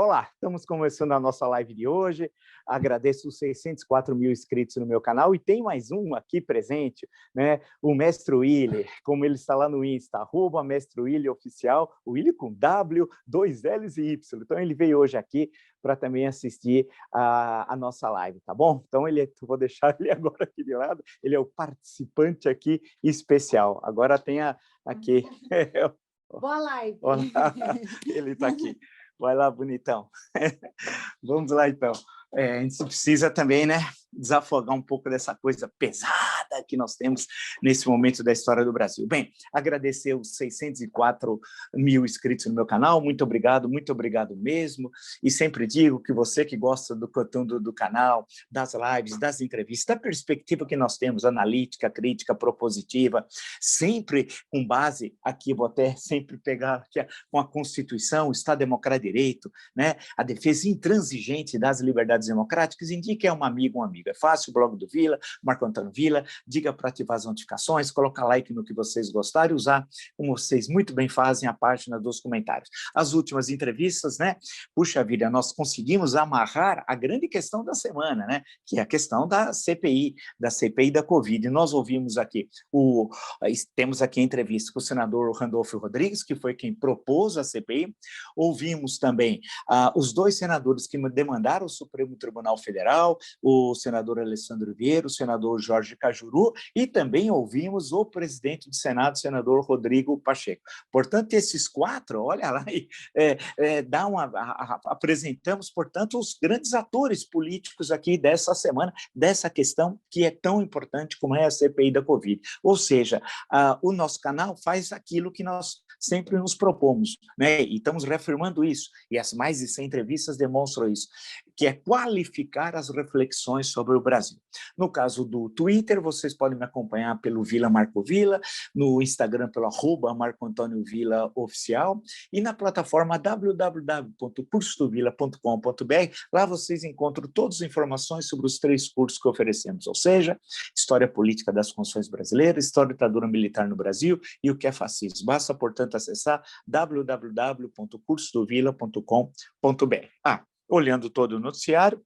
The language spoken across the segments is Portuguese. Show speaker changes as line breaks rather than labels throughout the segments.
Olá, estamos começando a nossa live de hoje. Agradeço os 604 mil inscritos no meu canal e tem mais um aqui presente, né? O Mestre Willy, como ele está lá no Insta, @Mestre Willy Oficial, o Willy com W, 2 L's e Y. Então ele veio hoje aqui para também assistir a nossa live, tá bom? Então vou deixar ele agora aqui de lado, ele é o participante aqui especial. Agora tem aqui...
Boa live!
Olá, ele está aqui. Vai lá, bonitão. Vamos lá, então. A gente precisa também, né, desafogar um pouco dessa coisa pesada que nós temos nesse momento da história do Brasil. Bem, agradecer os 604 mil inscritos no meu canal, muito obrigado mesmo, e sempre digo que você que gosta do conteúdo do canal, das lives, das entrevistas, da perspectiva que nós temos, analítica, crítica, propositiva, sempre com base, aqui vou até sempre pegar aqui, com a Constituição, o Estado Democrático de Direito, né, a defesa intransigente das liberdades democráticas, indique a um amigo, um amigo. É fácil, o blog do Vila, Marco Antônio Vila, diga para ativar as notificações, colocar like no que vocês gostarem e usar, como vocês muito bem fazem, a página dos comentários. As últimas entrevistas, né? Puxa vida, nós conseguimos amarrar a grande questão da semana, né? Que é a questão da CPI da Covid. Nós ouvimos aqui, temos aqui a entrevista com o senador Randolfo Rodrigues, que foi quem propôs a CPI. Ouvimos também os dois senadores que demandaram o Supremo Tribunal Federal, o senador Alessandro Vieira, o senador Jorge Cajuru, e também ouvimos o presidente do Senado, o senador Rodrigo Pacheco. Portanto, esses quatro, olha lá, apresentamos, portanto, os grandes atores políticos aqui dessa semana, dessa questão que é tão importante como é a CPI da Covid. Ou seja, o nosso canal faz aquilo que nós sempre nos propomos, né? E estamos reafirmando isso, e as mais de 100 entrevistas demonstram isso, que é qualificar as reflexões sobre o Brasil. No caso do Twitter, vocês podem me acompanhar pelo Vila Marco Vila, no Instagram pelo @Marco Antônio Vila Oficial, e na plataforma www.cursodovila.com.br. Lá vocês encontram todas as informações sobre os 3 cursos que oferecemos, ou seja, História Política das Constituições Brasileiras, História da Ditadura Militar no Brasil e o que é fascismo. Basta, portanto, acessar www.cursodovila.com.br. Olhando todo o noticiário,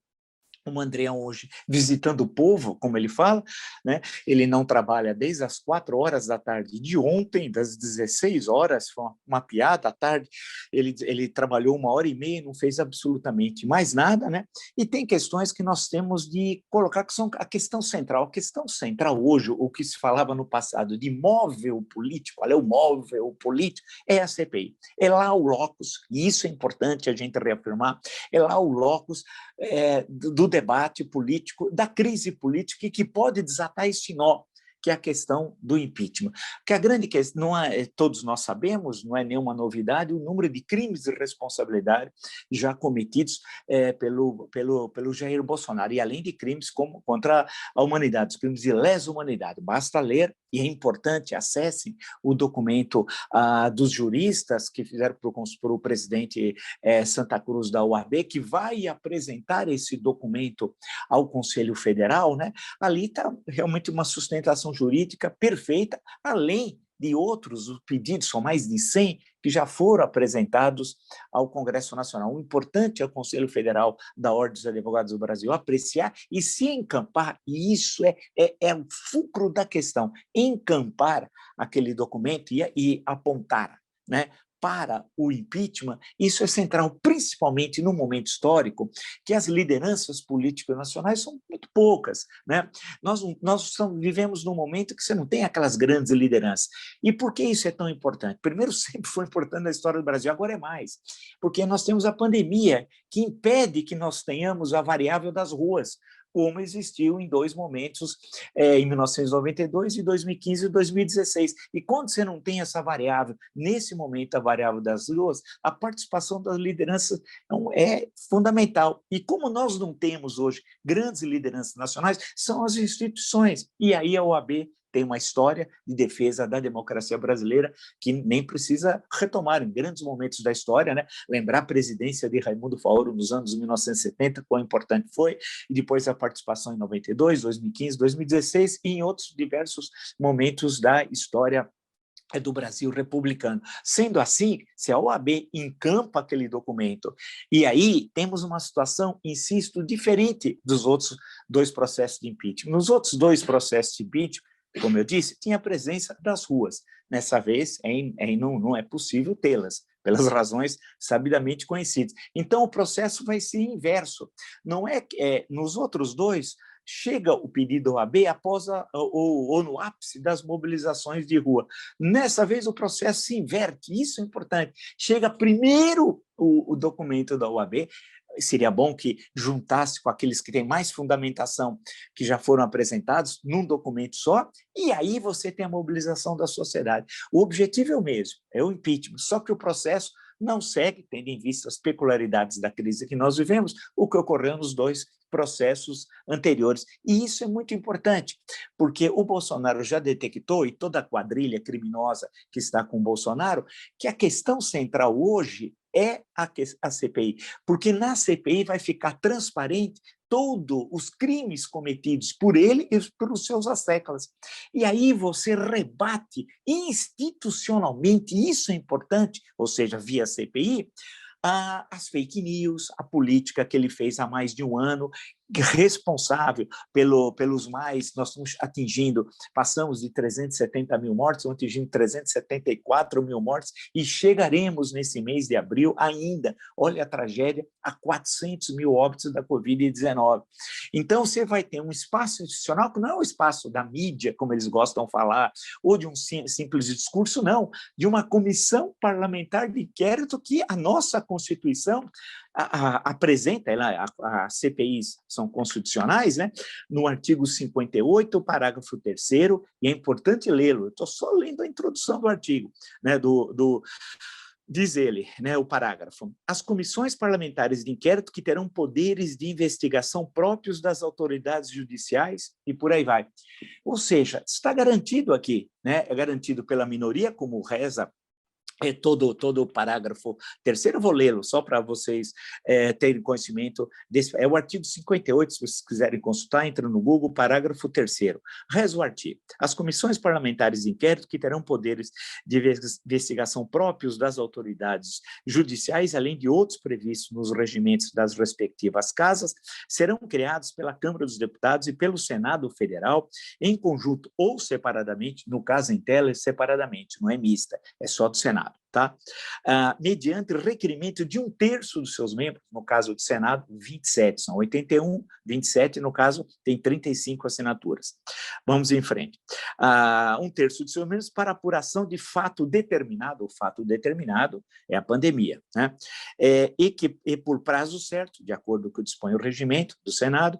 o Andreão hoje visitando o povo, como ele fala, né? Ele não trabalha desde as 4 horas da tarde de ontem, das 16 horas, foi uma piada à tarde, ele trabalhou 1h30 e não fez absolutamente mais nada, né? E tem questões que nós temos de colocar, que são a questão central. A questão central hoje, o que se falava no passado de móvel político, olha, o móvel político, é a CPI. É lá o locus, e isso é importante a gente reafirmar, é lá o locus do debate político, da crise política, que pode desatar esse nó, que é a questão do impeachment. Que a grande questão, todos nós sabemos, não é nenhuma novidade, o número de crimes de responsabilidade já cometidos pelo Jair Bolsonaro, e além de crimes contra a humanidade, os crimes de lesa humanidade. Basta ler, e é importante, acessem o documento dos juristas que fizeram para o presidente Santa Cruz da UAB, que vai apresentar esse documento ao Conselho Federal, né? Ali está realmente uma sustentação jurídica perfeita, além de outros, os pedidos, são mais de 100, que já foram apresentados ao Congresso Nacional. O importante é o Conselho Federal da Ordem dos Advogados do Brasil apreciar e se encampar, e isso é o fulcro da questão, encampar aquele documento e apontar, né, para o impeachment. Isso é central, principalmente no momento histórico, que as lideranças políticas nacionais são muito poucas, né? Nós vivemos num momento que você não tem aquelas grandes lideranças. E por que isso é tão importante? Primeiro, sempre foi importante na história do Brasil, agora é mais, porque nós temos a pandemia, que impede que nós tenhamos a variável das ruas, como existiu em 2 momentos, em 1992, e 2015 e 2016. E quando você não tem essa variável, nesse momento a variável das ruas, a participação das lideranças é fundamental. E como nós não temos hoje grandes lideranças nacionais, são as instituições. E aí a OAB tem uma história de defesa da democracia brasileira que nem precisa retomar em grandes momentos da história, né? Lembrar a presidência de Raimundo Faoro nos anos 1970, quão importante foi, e depois a participação em 92, 2015, 2016 e em outros diversos momentos da história é do Brasil republicano. Sendo assim, se a OAB encampa aquele documento, e aí temos uma situação, insisto, diferente dos outros dois processos de impeachment. Nos outros dois processos de impeachment, como eu disse, tinha a presença das ruas. Nessa vez, não é possível tê-las, pelas razões sabidamente conhecidas. Então, o processo vai ser inverso. Não nos outros dois, chega o pedido da OAB após ou no ápice das mobilizações de rua. Nessa vez, o processo se inverte, isso é importante. Chega primeiro o documento da OAB, seria bom que juntasse com aqueles que têm mais fundamentação, que já foram apresentados, num documento só, e aí você tem a mobilização da sociedade. O objetivo é o mesmo, é o impeachment, só que o processo não segue, tendo em vista as peculiaridades da crise que nós vivemos, o que ocorreu nos dois processos anteriores. E isso é muito importante, porque o Bolsonaro já detectou, e toda a quadrilha criminosa que está com o Bolsonaro, que a questão central hoje é a CPI, porque na CPI vai ficar transparente todos os crimes cometidos por ele e pelos seus asseclas. E aí você rebate institucionalmente, isso é importante, ou seja, via CPI, as fake news, a política que ele fez há mais de um ano, responsável pelos mais, nós estamos atingindo, passamos de 370 mil mortes, estamos atingindo 374 mil mortes, e chegaremos nesse mês de abril ainda, olha a tragédia, a 400 mil óbitos da Covid-19. Então, você vai ter um espaço institucional que não é o espaço da mídia, como eles gostam de falar, ou de um simples discurso, não, de uma comissão parlamentar de inquérito que a nossa Constituição apresenta, as CPIs são constitucionais, né? No artigo 58, parágrafo 3º, e é importante lê-lo, eu estou só lendo a introdução do artigo, né? Diz ele, né, o parágrafo, as comissões parlamentares de inquérito que terão poderes de investigação próprios das autoridades judiciais e por aí vai. Ou seja, está garantido aqui, né? É garantido pela minoria, como reza todo o parágrafo 3º, eu vou lê-lo só para vocês terem conhecimento desse. É o artigo 58, se vocês quiserem consultar, entra no Google, parágrafo 3º. Reza o artigo. As comissões parlamentares de inquérito que terão poderes de investigação próprios das autoridades judiciais, além de outros previstos nos regimentos das respectivas casas, serão criados pela Câmara dos Deputados e pelo Senado Federal, em conjunto ou separadamente, no caso em tela, separadamente, não é mista, é só do Senado. Tá? Mediante requerimento de 1/3 dos seus membros, no caso do Senado, 27, são 81, 27, no caso, tem 35 assinaturas. Vamos em frente. 1/3 dos seus membros para apuração de fato determinado, o fato determinado é a pandemia, né? E por prazo certo, de acordo com o que dispõe o regimento do Senado,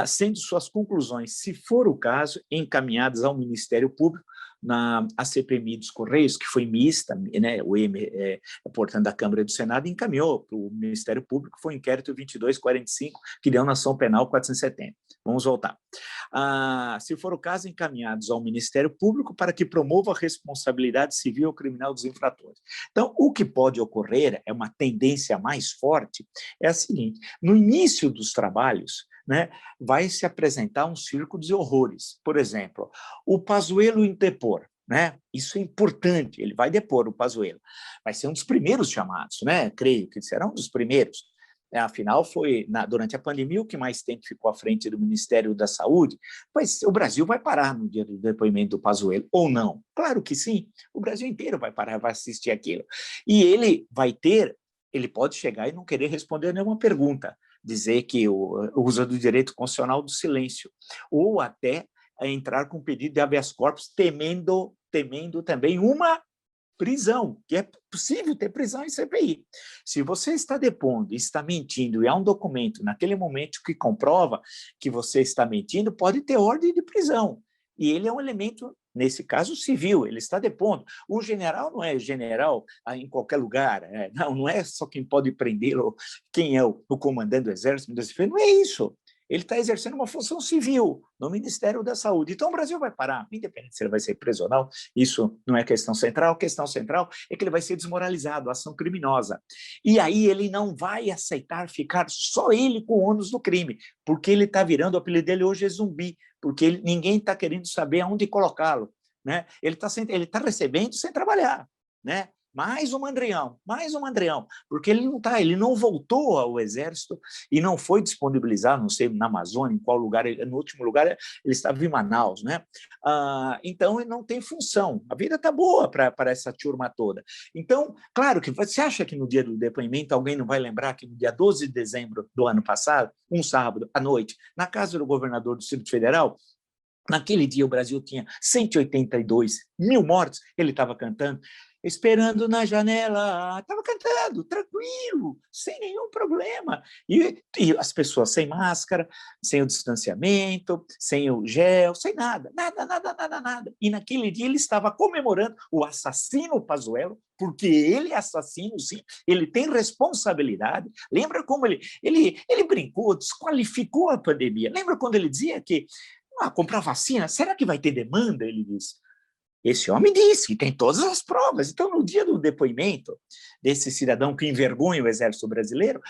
sendo suas conclusões, se for o caso, encaminhadas ao Ministério Público, a CPMI dos Correios, que foi mista, né, portanto, da Câmara e do Senado, encaminhou para o Ministério Público, foi o inquérito 2245, que deu na ação penal 470. Vamos voltar. Se for o caso, encaminhados ao Ministério Público para que promova a responsabilidade civil ou criminal dos infratores. Então, o que pode ocorrer, é uma tendência mais forte, é a seguinte, no início dos trabalhos, né, vai se apresentar um circo de horrores. Por exemplo, o Pazuello depor, né? Isso é importante, ele vai depor o Pazuello. Vai ser um dos primeiros chamados, né? Creio que será um dos primeiros. Afinal, foi durante a pandemia o que mais tempo ficou à frente do Ministério da Saúde, mas o Brasil vai parar no dia do depoimento do Pazuello, ou não? Claro que sim, o Brasil inteiro vai parar, vai assistir aquilo. E ele pode chegar e não querer responder nenhuma pergunta, dizer que usa do direito constitucional do silêncio, ou até entrar com pedido de habeas corpus, temendo também uma prisão, que é possível ter prisão em CPI. Se você está depondo, está mentindo, e há um documento naquele momento que comprova que você está mentindo, pode ter ordem de prisão. E ele é um elemento, nesse caso, civil, ele está depondo. O general não é general em qualquer lugar, não é só quem pode prendê-lo, quem é o comandante do Exército, não é isso. Ele está exercendo uma função civil no Ministério da Saúde. Então, o Brasil vai parar, independente se ele vai ser preso ou não, isso não é questão central. A questão central é que ele vai ser desmoralizado, ação criminosa. E aí ele não vai aceitar ficar só ele com o ônus do crime, porque ele está virando, o apelido dele hoje é zumbi, porque ninguém está querendo saber aonde colocá-lo. né? Ele tá recebendo sem trabalhar, né? Mais um mandrião, porque ele não voltou ao exército e não foi disponibilizar, não sei, na Amazônia, em qual lugar, no último lugar ele estava em Manaus, né? Então ele não tem função, a vida está boa para essa turma toda. Então, claro que você acha que no dia do depoimento alguém não vai lembrar que no dia 12 de dezembro do ano passado, um sábado à noite, na casa do governador do Distrito Federal, naquele dia o Brasil tinha 182 mil mortos, ele estava cantando, esperando na janela, estava cantando, tranquilo, sem nenhum problema. E as pessoas sem máscara, sem o distanciamento, sem o gel, sem nada. E naquele dia ele estava comemorando o assassino Pazuello, porque ele é assassino, sim, ele tem responsabilidade. Lembra como ele brincou, desqualificou a pandemia. Lembra quando ele dizia que comprar vacina, será que vai ter demanda? Ele disse. Esse homem disse, e tem todas as provas. Então, no dia do depoimento desse cidadão que envergonha o exército brasileiro,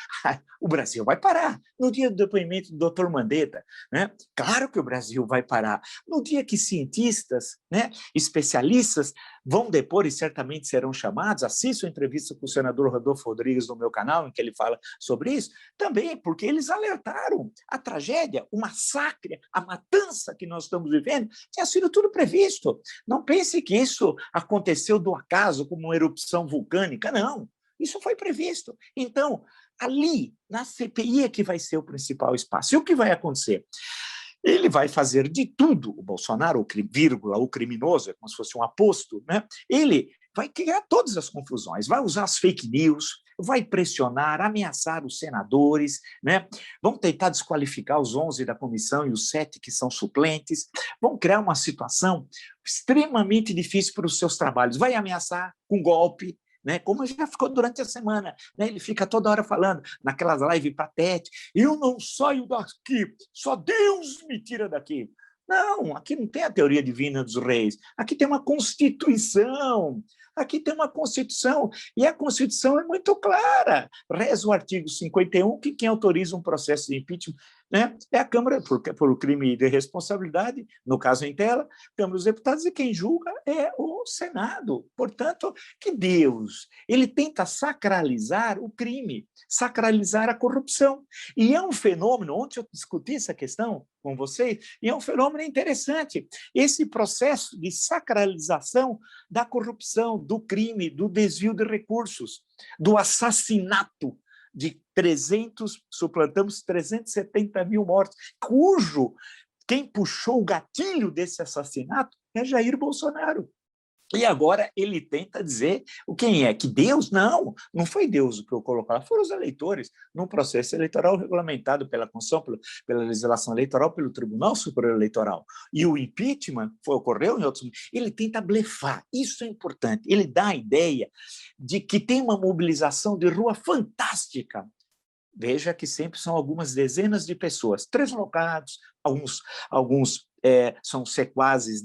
o Brasil vai parar. No dia do depoimento do doutor Mandetta, né? Claro que o Brasil vai parar. No dia que cientistas, né, especialistas vão depor e certamente serão chamados, assistam a entrevista com o senador Rodolfo Rodrigues no meu canal, em que ele fala sobre isso, também porque eles alertaram a tragédia, o massacre, a matança que nós estamos vivendo, tinha sido tudo previsto. Não pense que isso aconteceu do acaso, como uma erupção vulcânica, não. Isso foi previsto. Então, ali, na CPI é que vai ser o principal espaço. E o que vai acontecer? Ele vai fazer de tudo, o Bolsonaro, o criminoso, é como se fosse um aposto, né? Ele vai criar todas as confusões, vai usar as fake news, vai pressionar, ameaçar os senadores, né? Vão tentar desqualificar os 11 da comissão e os 7 que são suplentes, vão criar uma situação extremamente difícil para os seus trabalhos, vai ameaçar com golpe, né? Como já ficou durante a semana, né? Ele fica toda hora falando naquelas lives patéticas, eu não saio daqui, só Deus me tira daqui. Não, aqui não tem a teoria divina dos reis, aqui tem uma Constituição, e a Constituição é muito clara, reza o artigo 51, que quem autoriza um processo de impeachment, né, é a Câmara, por crime de responsabilidade, no caso em tela, Câmara dos Deputados, e quem julga é o Senado. Portanto, que Deus, ele tenta sacralizar o crime, sacralizar a corrupção. E é um fenômeno, ontem eu discuti essa questão com vocês, e é um fenômeno interessante, esse processo de sacralização da corrupção, do crime, do desvio de recursos, do assassinato de suplantamos 370 mil mortos, quem puxou o gatilho desse assassinato é Jair Bolsonaro. E agora ele tenta dizer quem é? Que Deus? Não, não foi Deus o que eu coloquei lá, foram os eleitores, num processo eleitoral regulamentado pela Constituição, pela legislação eleitoral, pelo Tribunal Superior Eleitoral. E o impeachment ocorreu em outros... Ele tenta blefar, isso é importante. Ele dá a ideia de que tem uma mobilização de rua fantástica. Veja que sempre são algumas dezenas de pessoas, translocados, alguns são sequazes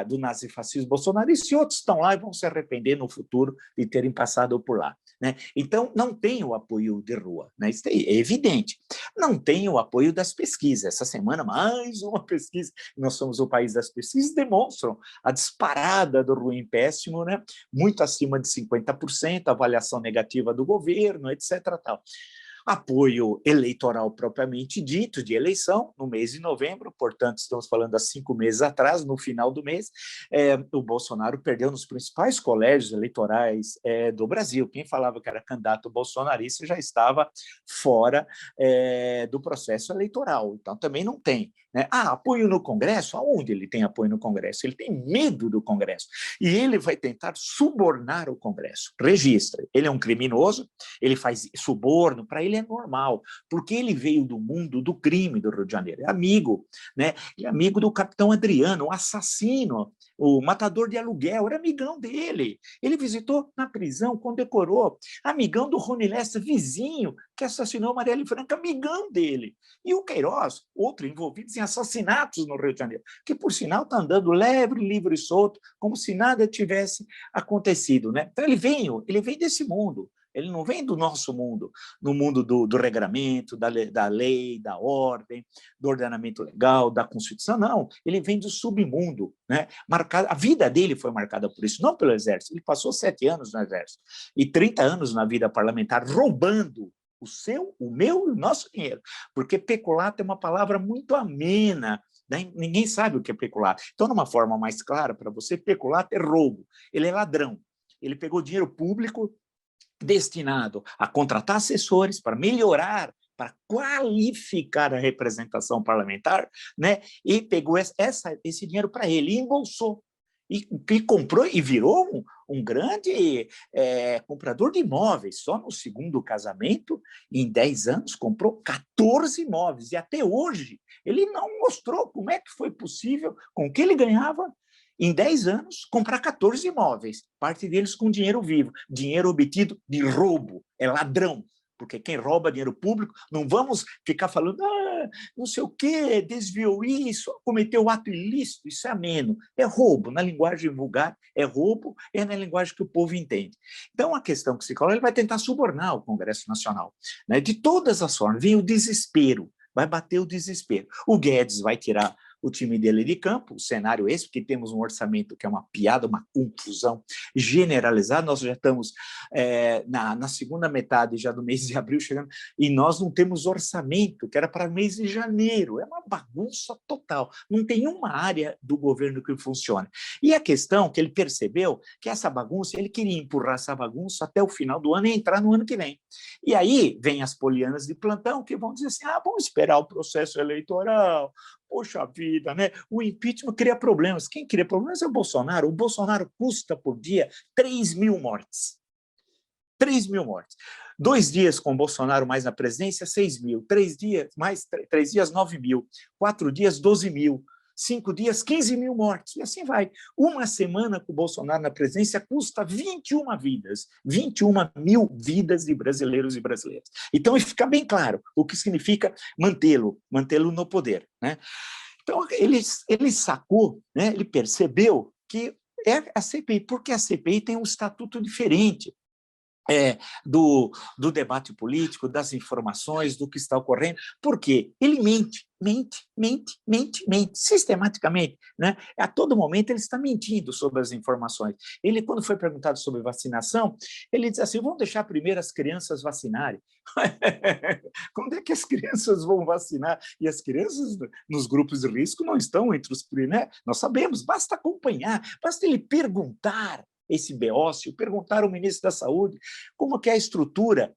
do nazifascismo bolsonarista, e outros estão lá e vão se arrepender no futuro de terem passado por lá. Né? Então, não tem o apoio de rua, né? Isso é evidente. Não tem o apoio das pesquisas. Essa semana, mais uma pesquisa, nós somos o país das pesquisas, demonstram a disparada do ruim péssimo, né? Muito acima de 50%, avaliação negativa do governo, etc. Tal. Apoio eleitoral propriamente dito, de eleição, no mês de novembro, portanto, estamos falando há 5 meses atrás, no final do mês, o Bolsonaro perdeu nos principais colégios eleitorais do Brasil. Quem falava que era candidato bolsonarista já estava fora do processo eleitoral, então também não tem. Né? Apoio no Congresso? Aonde ele tem apoio no Congresso? Ele tem medo do Congresso, e ele vai tentar subornar o Congresso. Registra, ele é um criminoso, ele faz suborno, para ele é normal, porque ele veio do mundo do crime do Rio de Janeiro, é amigo, né? Ele é amigo do capitão Adriano, o assassino, o matador de aluguel, era amigão dele, ele visitou na prisão, condecorou, amigão do Rony Lessa, vizinho, que assassinou Marielle Franco, amigão dele, e o Queiroz, outro envolvido em assassinatos no Rio de Janeiro, que por sinal está andando livre e solto, como se nada tivesse acontecido, né? Então ele vem desse mundo, Ele não vem do nosso mundo, no mundo do regramento, da lei, da ordem, do ordenamento legal, da Constituição, não. Ele vem do submundo, né? A vida dele foi marcada por isso, não pelo Exército. Ele passou 7 anos no Exército e 30 anos na vida parlamentar, roubando o seu, o meu e o nosso dinheiro. Porque peculato é uma palavra muito amena, né? Ninguém sabe o que é peculato. Então, de uma forma mais clara para você, peculato é roubo, ele é ladrão. Ele pegou dinheiro público destinado a contratar assessores para melhorar, para qualificar a representação parlamentar, né? E pegou esse dinheiro para ele e embolsou. E comprou e virou um grande comprador de imóveis. Só no segundo casamento, em 10 anos, comprou 14 imóveis. E até hoje, ele não mostrou como é que foi possível, com o que ele ganhava, em 10 anos, comprar 14 imóveis, parte deles com dinheiro vivo, dinheiro obtido de roubo, é ladrão, porque quem rouba dinheiro público, não vamos ficar falando, não sei o quê, desviou isso, cometeu ato ilícito, isso é ameno, é roubo, na linguagem vulgar, é roubo, é na linguagem que o povo entende. Então, a questão que se coloca, ele vai tentar subornar o Congresso Nacional, né? De todas as formas, vem o desespero, vai bater o desespero. O Guedes vai tirar o time dele de campo, o cenário esse, porque temos um orçamento que é uma piada, uma confusão generalizada, nós já estamos na segunda metade já do mês de abril chegando, e nós não temos orçamento, que era para o mês de janeiro, é uma bagunça total, não tem uma área do governo que funcione. E a questão que ele percebeu, que essa bagunça, ele queria empurrar essa bagunça até o final do ano e entrar no ano que vem. E aí vem as polianas de plantão que vão dizer assim, vamos esperar o processo eleitoral, poxa vida, né? O impeachment cria problemas. Quem cria problemas é o Bolsonaro. O Bolsonaro custa por dia 3.000 mortes. 3.000 mortes. 2 dias com o Bolsonaro mais na presidência, 6.000. 3 dias, mais 3 dias, 9.000. 4 dias, 12.000. 5 dias, 15.000 mortes. E assim vai. Uma semana com o Bolsonaro na presidência custa 21 vidas. 21.000 vidas de brasileiros e brasileiras. Então, fica bem claro o que significa mantê-lo no poder, né? Então, ele sacou, né? Ele percebeu que é a CPI, porque a CPI tem um estatuto diferente. Do debate político, das informações, do que está ocorrendo, porque ele mente, sistematicamente, né? A todo momento ele está mentindo sobre as informações. Ele, quando foi perguntado sobre vacinação, ele diz assim, vamos deixar primeiro as crianças vacinarem. Quando é que as crianças vão vacinar? E as crianças nos grupos de risco não estão entre os primeiros, né? Nós sabemos, basta acompanhar, basta ele perguntar esse beócio, perguntar ao ministro da Saúde como que é a estrutura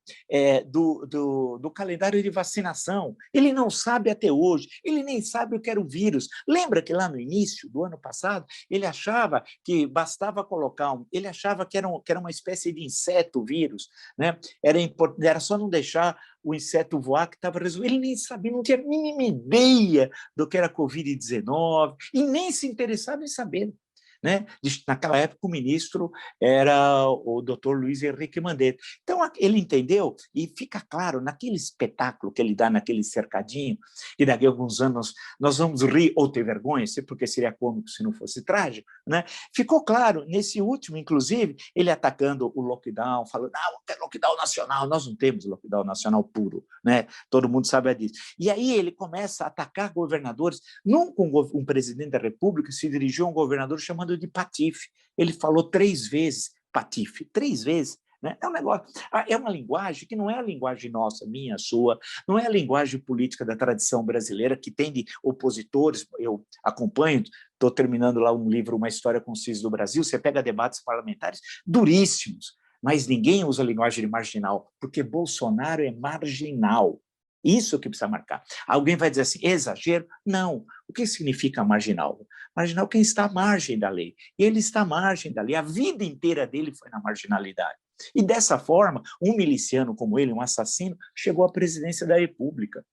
do calendário de vacinação. Ele não sabe até hoje, ele nem sabe o que era o vírus. Lembra que lá no início do ano passado, ele achava que bastava colocar, ele achava que era uma espécie de inseto vírus, né? Era só não deixar o inseto voar que estava resolvido. Ele nem sabia, não tinha a mínima ideia do que era Covid-19 e nem se interessava em saber. Né? Naquela época, o ministro era o doutor Luiz Henrique Mandetta. Então, ele entendeu, e fica claro, naquele espetáculo que ele dá naquele cercadinho, e daqui a alguns anos nós vamos rir ou ter vergonha, porque seria cômico se não fosse trágico, né? Ficou claro, nesse último, inclusive, ele atacando o lockdown, falando, é lockdown nacional, nós não temos lockdown nacional puro, né? Todo mundo sabe disso. E aí ele começa a atacar governadores, nunca um presidente da República se dirigiu a um governador chamando de patife. Ele falou 3 vezes patife, 3 vezes. Né? É um negócio, é uma linguagem que não é a linguagem nossa, minha, sua, não é a linguagem política da tradição brasileira, que tem de opositores, eu acompanho, estou terminando lá um livro, Uma História Concisa do Brasil, você pega debates parlamentares duríssimos, mas ninguém usa a linguagem de marginal, porque Bolsonaro é marginal. Isso que precisa marcar. Alguém vai dizer assim, exagero? Não. O que significa marginal? Marginal é quem está à margem da lei. Ele está à margem da lei. A vida inteira dele foi na marginalidade. E dessa forma, um miliciano como ele, um assassino, chegou à presidência da República.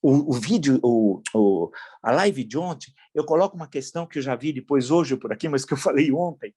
o vídeo, a live de ontem, eu coloco uma questão que eu já vi depois hoje por aqui, mas que eu falei ontem,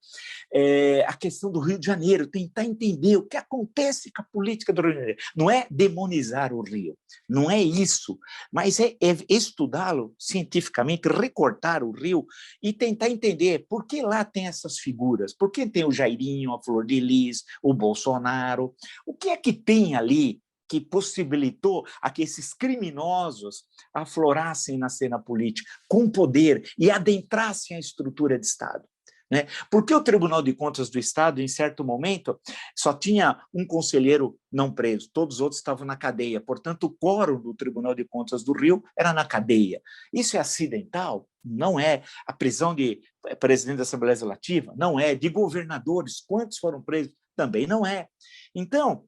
a questão do Rio de Janeiro, tentar entender o que acontece com a política do Rio de Janeiro. Não é demonizar o Rio, não é isso, mas é estudá-lo cientificamente, recortar o Rio e tentar entender por que lá tem essas figuras, por que tem o Jairinho, a Flor de Lis, o Bolsonaro, o que é que tem ali que possibilitou a que esses criminosos aflorassem na cena política com poder e adentrassem a estrutura de Estado. Né? Porque o Tribunal de Contas do Estado, em certo momento, só tinha um conselheiro não preso, todos os outros estavam na cadeia, portanto, o quórum do Tribunal de Contas do Rio era na cadeia. Isso é acidental? Não é. A prisão de presidente da Assembleia Legislativa? Não é. De governadores, quantos foram presos? Também não é. Então,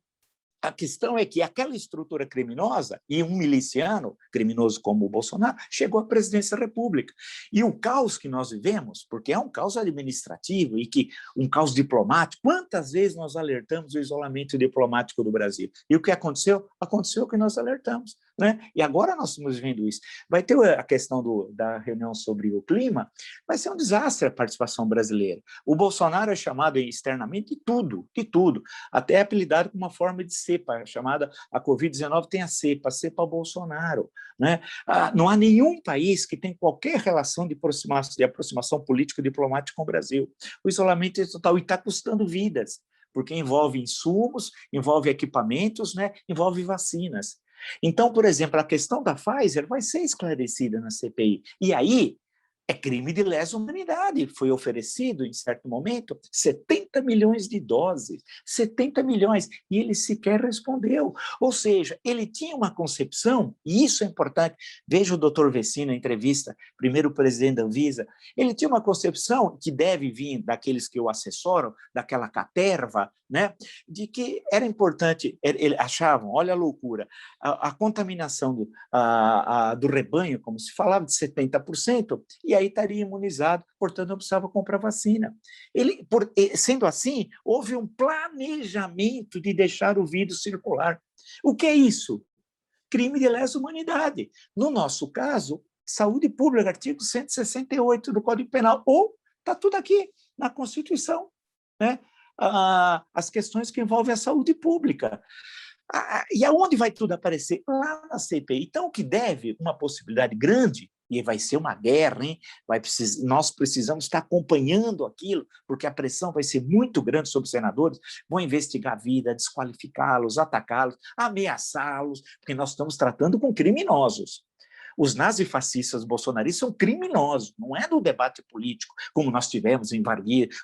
a questão é que aquela estrutura criminosa e um miliciano criminoso como o Bolsonaro chegou à presidência da República. E o caos que nós vivemos, porque é um caos administrativo e que um caos diplomático, quantas vezes nós alertamos o isolamento diplomático do Brasil? E o que aconteceu? Aconteceu o que nós alertamos. Né? E agora nós estamos vendo isso. Vai ter a questão da reunião sobre o clima, vai ser um desastre a participação brasileira. O Bolsonaro é chamado externamente de tudo, até apelidado com uma forma de cepa, chamada a Covid-19 tem a cepa Bolsonaro. Né? Não há nenhum país que tem qualquer relação de aproximação político-diplomática com o Brasil. O isolamento é total e está custando vidas, porque envolve insumos, envolve equipamentos, né? Envolve vacinas. Então, por exemplo, a questão da Pfizer vai ser esclarecida na CPI. E aí, é crime de lesa humanidade. Foi oferecido, em certo momento, 70 milhões de doses. 70 milhões. E ele sequer respondeu. Ou seja, ele tinha uma concepção, e isso é importante. Veja o doutor Vecina, na entrevista, primeiro presidente da Anvisa. Ele tinha uma concepção que deve vir daqueles que o assessoram, daquela caterva, né, de que era importante, eles achavam, olha a loucura, a contaminação do rebanho, como se falava, de 70%, e aí estaria imunizado, portanto não precisava comprar vacina. Sendo assim, houve um planejamento de deixar o vírus circular. O que é isso? Crime de lesa humanidade. No nosso caso, saúde pública, artigo 168 do Código Penal, ou está tudo aqui na Constituição, né? As questões que envolvem a saúde pública. E aonde vai tudo aparecer? Lá na CPI. Então, o que deve, uma possibilidade grande, e vai ser uma guerra, hein? Nós precisamos estar acompanhando aquilo, porque a pressão vai ser muito grande sobre os senadores, vão investigar a vida, desqualificá-los, atacá-los, ameaçá-los, porque nós estamos tratando com criminosos. Os nazifascistas bolsonaristas são criminosos, não é do debate político, como nós tivemos em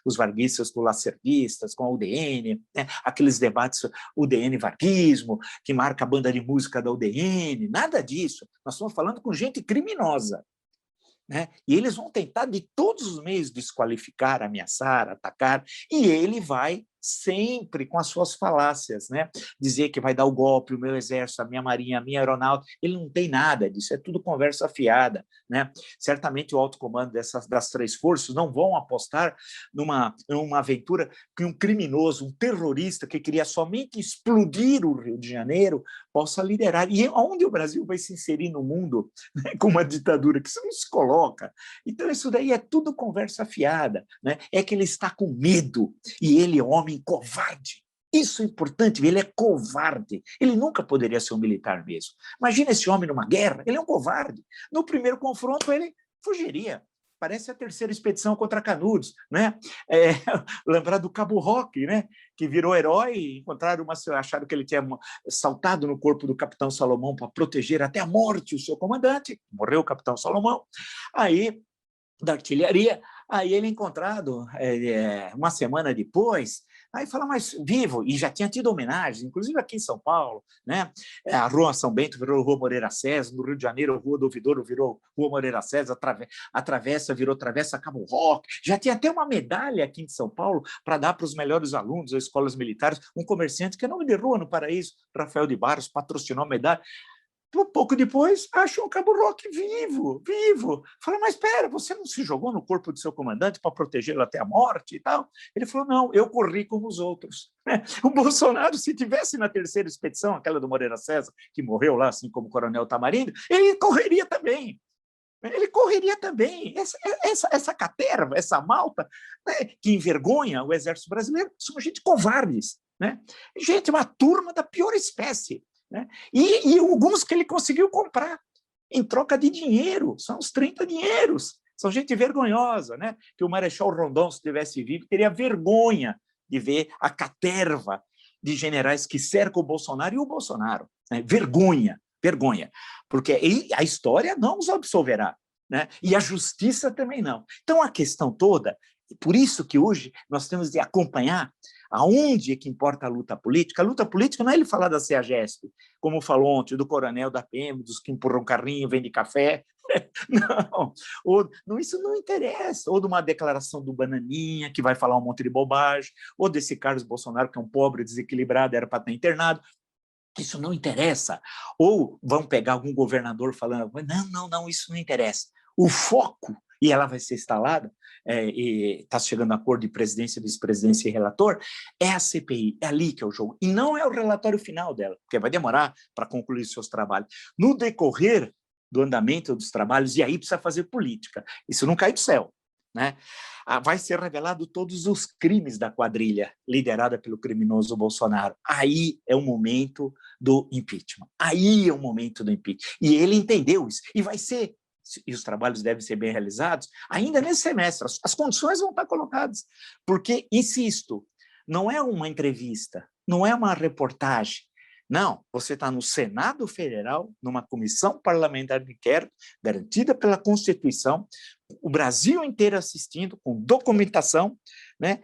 os varguistas com lacervistas, com a UDN, né? Aqueles debates UDN-varguismo, que marca a banda de música da UDN, nada disso. Nós estamos falando com gente criminosa. Né? E eles vão tentar de todos os meios desqualificar, ameaçar, atacar, e ele vai sempre com as suas falácias, né? Dizer que vai dar o golpe, o meu exército, a minha marinha, a minha aeronáutica, ele não tem nada disso, é tudo conversa fiada, né? Certamente o alto comando das três forças não vão apostar numa aventura que um criminoso, um terrorista que queria somente explodir o Rio de Janeiro possa liderar. E onde o Brasil vai se inserir no mundo, né, com uma ditadura que isso não se coloca? Então isso daí é tudo conversa fiada, né? É que ele está com medo e ele é homem covarde. Isso é importante, ele é covarde. Ele nunca poderia ser um militar mesmo. Imagina esse homem numa guerra, ele é um covarde. No primeiro confronto, ele fugiria. Parece a terceira expedição contra Canudos, né? Lembrar do Cabo Roque, né? Que virou herói, encontraram acharam que ele tinha saltado no corpo do capitão Salomão para proteger até a morte o seu comandante. Morreu o capitão Salomão. Aí, da artilharia, aí ele é encontrado uma semana depois, aí fala, mas vivo, e já tinha tido homenagens, inclusive aqui em São Paulo, né? A Rua São Bento virou Rua Moreira César, no Rio de Janeiro, a Rua do Ouvidouro virou Rua Moreira César, virou Travessa Cabo Roque, já tinha até uma medalha aqui em São Paulo para dar para os melhores alunos das escolas militares, um comerciante que é nome de rua no Paraíso, Rafael de Barros, patrocinou a medalha. pouco depois, acham o Cabo Roque vivo. Fala, mas espera, você não se jogou no corpo do seu comandante para protegê-lo até a morte e tal? Ele falou, não, eu corri como os outros. O Bolsonaro, se tivesse na terceira expedição, aquela do Moreira César, que morreu lá, assim como o coronel Tamarindo, ele correria também. Essa caterva, essa malta, né, que envergonha o exército brasileiro, são gente covardes, né? Gente, uma turma da pior espécie, né? E alguns que ele conseguiu comprar em troca de dinheiro, são os 30 dinheiros, são gente vergonhosa, né? Que o Marechal Rondon, se tivesse vivo, teria vergonha de ver a caterva de generais que cercam o Bolsonaro e o Bolsonaro, né? Vergonha, porque a história não os absolverá, né? E a justiça também não. Então, a questão toda, por isso que hoje nós temos de acompanhar aonde é que importa a luta política. A luta política não é ele falar da CEAGESP, como falou ontem, do coronel da PM, dos que empurram carrinho, vendem café. Não, isso não interessa. Ou de uma declaração do Bananinha, que vai falar um monte de bobagem, ou desse Carlos Bolsonaro, que é um pobre, desequilibrado, era para estar internado. Isso não interessa. Ou vão pegar algum governador falando, não, isso não interessa. O foco, e ela vai ser instalada, e está chegando a acordo de presidência, vice-presidência e relator, é a CPI, é ali que é o jogo. E não é o relatório final dela, porque vai demorar para concluir seus trabalhos. No decorrer do andamento dos trabalhos, e aí precisa fazer política. Isso não cai do céu, né? Vai ser revelado todos os crimes da quadrilha liderada pelo criminoso Bolsonaro. Aí é o momento do impeachment. Aí é o momento do impeachment. E ele entendeu isso. E vai ser, e os trabalhos devem ser bem realizados, ainda nesse semestre. As condições vão estar colocadas. Porque, insisto, não é uma entrevista, não é uma reportagem. Não, você está no Senado Federal, numa comissão parlamentar de inquérito, garantida pela Constituição, o Brasil inteiro assistindo, com documentação, né?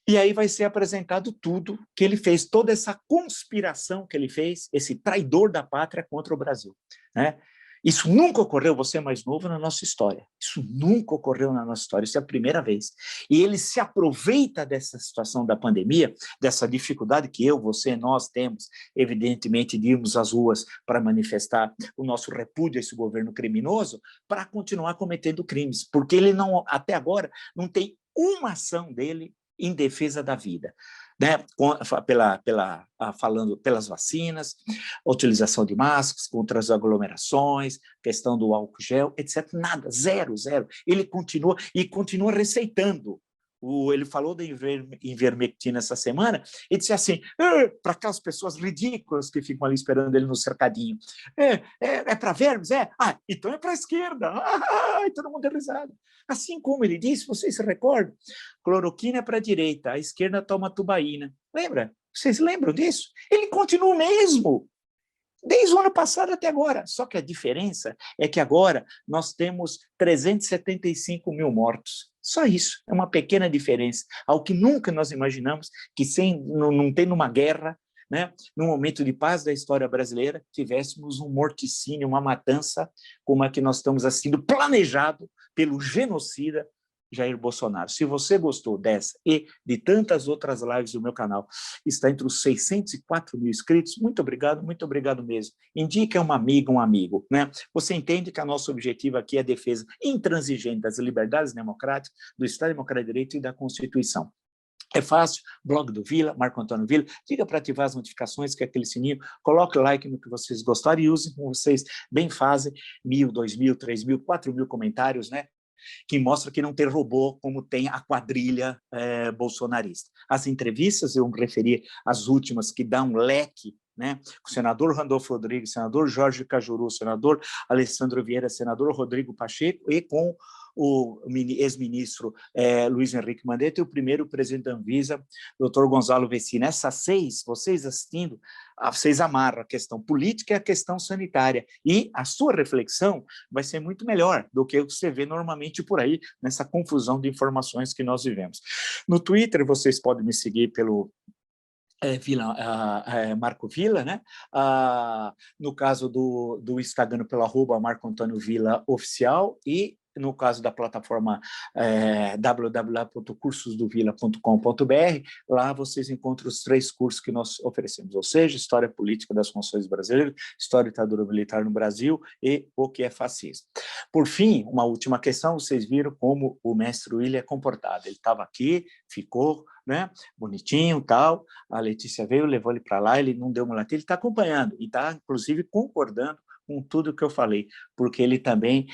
E aí vai ser apresentado tudo que ele fez, toda essa conspiração que ele fez, esse traidor da pátria contra o Brasil, né? Isso nunca ocorreu, você é mais novo, na nossa história. Isso nunca ocorreu na nossa história, isso é a primeira vez. E ele se aproveita dessa situação da pandemia, dessa dificuldade que eu, você, nós temos, evidentemente, de irmos às ruas para manifestar o nosso repúdio a esse governo criminoso, para continuar cometendo crimes, porque ele não, até agora, não tem uma ação dele em defesa da vida, né? Falando pelas vacinas, a utilização de máscaras contra as aglomerações, questão do álcool gel, etc. Nada, zero. Ele continua receitando. Ele falou da ivermectina essa semana, e disse assim, para aquelas pessoas ridículas que ficam ali esperando ele no cercadinho, é para vermes? Então é para a esquerda. E todo mundo é risado. Assim como ele disse, vocês se recordam? Cloroquina é para a direita, a esquerda toma tubaína. Lembra? Vocês lembram disso? Ele continua o mesmo, desde o ano passado até agora. Só que a diferença é que agora nós temos 375 mil mortos. Só isso, é uma pequena diferença. Ao que nunca nós imaginamos que não tem numa guerra, né, num momento de paz da história brasileira, tivéssemos um morticínio, uma matança como a que nós estamos assistindo, planejado pelo genocida Jair Bolsonaro. Se você gostou dessa e de tantas outras lives do meu canal, está entre os 604 mil inscritos, muito obrigado mesmo. Indique a uma amiga, um amigo, né? Você entende que o nosso objetivo aqui é a defesa intransigente das liberdades democráticas, do Estado Democrático de Direito e da Constituição. É fácil, blog do Vila, Marco Antônio Vila, diga para ativar as notificações, que é aquele sininho, coloque o like no que vocês gostaram e usem como vocês bem fazem, 1.000, 2.000, 3.000, 4.000 comentários, né? Que mostra que não tem robô como tem a quadrilha bolsonarista. As entrevistas, eu me referi às últimas, que dão um leque, né? O senador Randolfo Rodrigues, senador Jorge Cajuru, senador Alessandro Vieira, senador Rodrigo Pacheco, e com o ex-ministro Luiz Henrique Mandetta e o primeiro presidente da Anvisa, doutor Gonzalo Vecina. Essas 6, vocês assistindo, vocês amarram a questão política e a questão sanitária, e a sua reflexão vai ser muito melhor do que você vê normalmente por aí, nessa confusão de informações que nós vivemos. No Twitter, vocês podem me seguir pelo Marco Vila, né? No caso do Instagram, pelo @Marco Antônio Vila Oficial, e no caso da plataforma www.cursosdovila.com.br, lá vocês encontram os 3 cursos que nós oferecemos, ou seja, História Política das Constituições Brasileiras, História e Ditadura Militar no Brasil e o que é fascismo. Por fim, uma última questão, vocês viram como o mestre William é comportado. Ele estava aqui, ficou, né, bonitinho, tal, a Letícia veio, levou ele para lá, ele não deu uma latinha, ele está acompanhando e está, inclusive, concordando com tudo que eu falei, porque ele também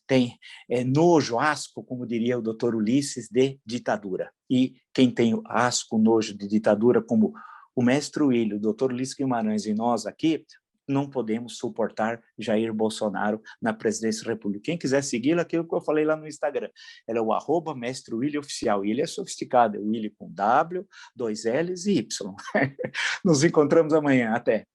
tem nojo, asco, como diria o doutor Ulisses, de ditadura. E quem tem asco, nojo de ditadura, como o mestre William, o doutor Ulisses Guimarães e nós aqui, não podemos suportar Jair Bolsonaro na presidência da República. Quem quiser segui-lo, aquilo que eu falei lá no Instagram, ela é o @mestre William oficial, e ele é sofisticado, é William com W, 2 L's e Y. Nos encontramos amanhã, até.